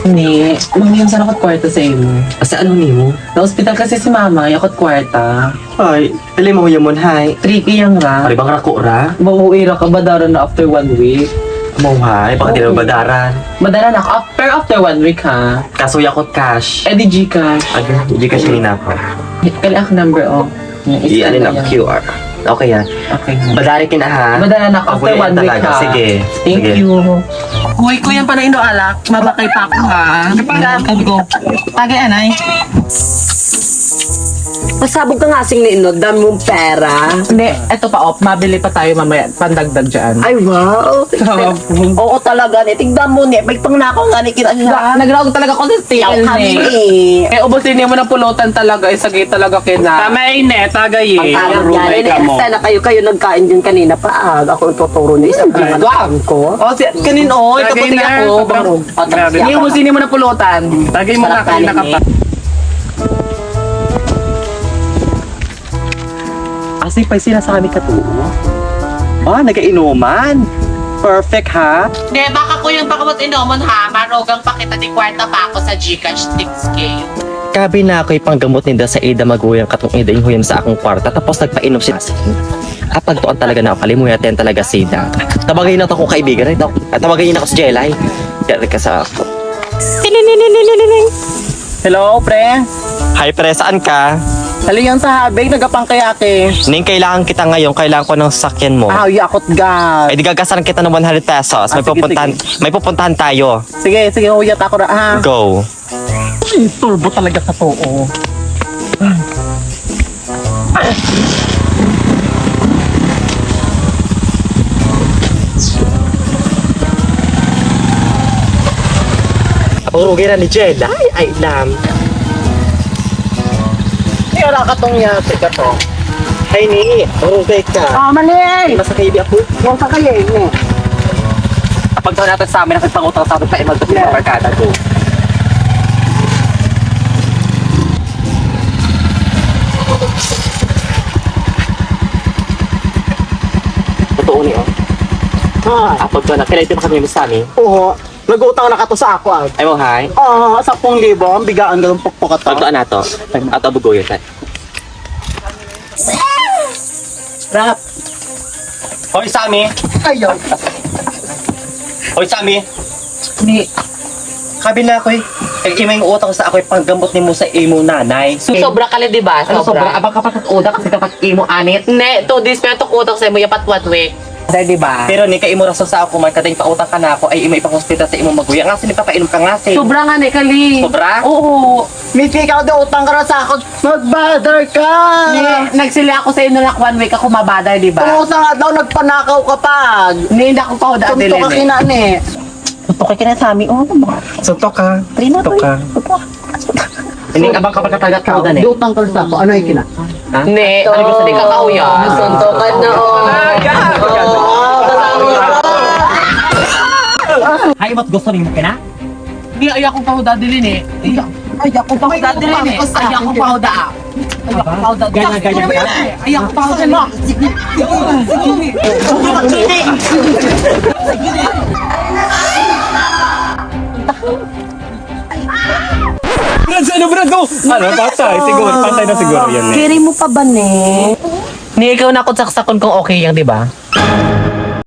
Ni, mamiyang sa nakot kwarta sa imo. Asa ano nimo? Na-hospital kasi si mama, yakot kwarta. Ay, dali mo yamon hay. Tricky yang ra. Ari bang rako ra? Mauwi ra ka ba daron na after 1 week? Mo hay, baka di na badaran. Madala na ako after 1 week ha. Kaso yakot cash. Eh di Gcash. Aga, di ka siya ko. Kali ako number oh. Iyan ang QR. Okay yan. Okay. Badari kin ha. Madala na ako after 1 week talaga. ha. Sige. Thank Sige. you. Uy, kuya pa na alak. Mabakay pa ako ha. Kapag go. Tagay anay. Pasabog ka nga sing ni Inod, dami mong pera. Hindi, eto pa op. Mabili pa tayo mamaya. Pandagdag dyan. Ay, wow. Sabog. Oo talaga, ni. Tignan mo, ni. May pangnakaw nga ni kita siya. Nagraog talaga ko sa Yaw sale kami, ni. eh. Eh, ubusin niyo mo na pulutan talaga. Isagay talaga kina. Tamay ne, tagay eh. Ang yan, ka mo. sana kayo nagkain din kanina pa. Ako ang tuturo niyo. Isang pinagkaan ko. O, si, kanin o. Ito Tagay pati na, ako. sobrang- Grabe. Hindi, ubusin niyo mo na pulutan. Tagay mo na, Sarap kanina ka kanin pa. Asi pa sinasabi ka to. Ah, nagainuman. Perfect ha. Hindi, baka ko yung pakamot inomon ha. Marogang pa kita di kwarta pa ako sa Gcash 6K. Kabi na ako'y panggamot ninda sa Ida Maguyang katong Ida yung huyam sa akong kwarta tapos nagpainom siya. Kapag tuan talaga na kalimuya ten talaga si Ida. Tabagay na to kong kaibigan ito. Tabagay na ako sa Jelay. Kaya ka sa ako. Hello, pre. Hi pre, saan ka? Haliyan sa habig, nagapang kayake. Ning kailangan kita ngayon, kailangan ko ng sakyan mo. Ah, yakot gas. Ay di gagasan kita ng 100 pesos. May sige, pupuntahan tayo. Sige, sige, huyat ako na ha. Go. Turbo talaga sa to, oh. Urugi na ni Jelay. Ay, lam. Kaya ka tong yate ka to. Hay ni, urugi ka. Ah, mali! Nasa kaibi ako. Huwag ka kaya eh. Kapag daw natin sa amin, nakipangutang sa atin pa imal sa barkada ko. Totoo ni oh. Ha? Kapag daw nakilay pa kami sa amin. Oo. Nag-utang na ka to sa ako ah. Ay mo, hi. Ah, 10,000. Ang bigaan ka ng pukpok ka to. Pag doon na to, at abugoy tayo. Rap. Hoy, Sami! Ayaw. Hoy, Sami! Ni. Kabila ko eh. Kag-imay yung utang sa ako eh, panggamot ni mo sa imo nanay. Sobra ka di ba? Ano sobra? Abang kapag udak kasi kapag imo anit. Ne, 2 days pero utak sa mo yapat 1 week. Di ba? Pero ni kay imo rason sa ako man kading pautang ka na ako ay imo ipang hospital sa imo maguya. Nga sila papainom ka nga sin. Sobra nga ni Kali. Sobra? Oo. Miti ka daw utang ka na sa ako. Mag-bother ka. Nagsila ako sa inyo na 1 week ako mabadar, di ba? Kung sa nga daw nagpanakaw ka pag. Ni hindi ako pa ho dati Tunto ka kinani. Tutok ka na sa amin. Oh, Suntok ka. Prima Suntok ka. Hindi abang kapag katagat ka udan eh. Di utang ka sa ako. Ano yung kina? Ne, ano gusto di kakauya? Suntokan na, oh. Hay mo't gusto rin mo kina? Hindi, ay ako pa ho dadilin eh. Ay, ako pa Dadilin eh. Ay ako pa ho daa. Ay ako pa ho daa. Ganyan ka? Ay ako pa ho daa. Brad, ano Brad? Go! Ano, patay. Siguro, patay na siguro yun eh. Kiri mo pa ba, ne? Ni ikaw na ako saksakon kung okay yan, di ba?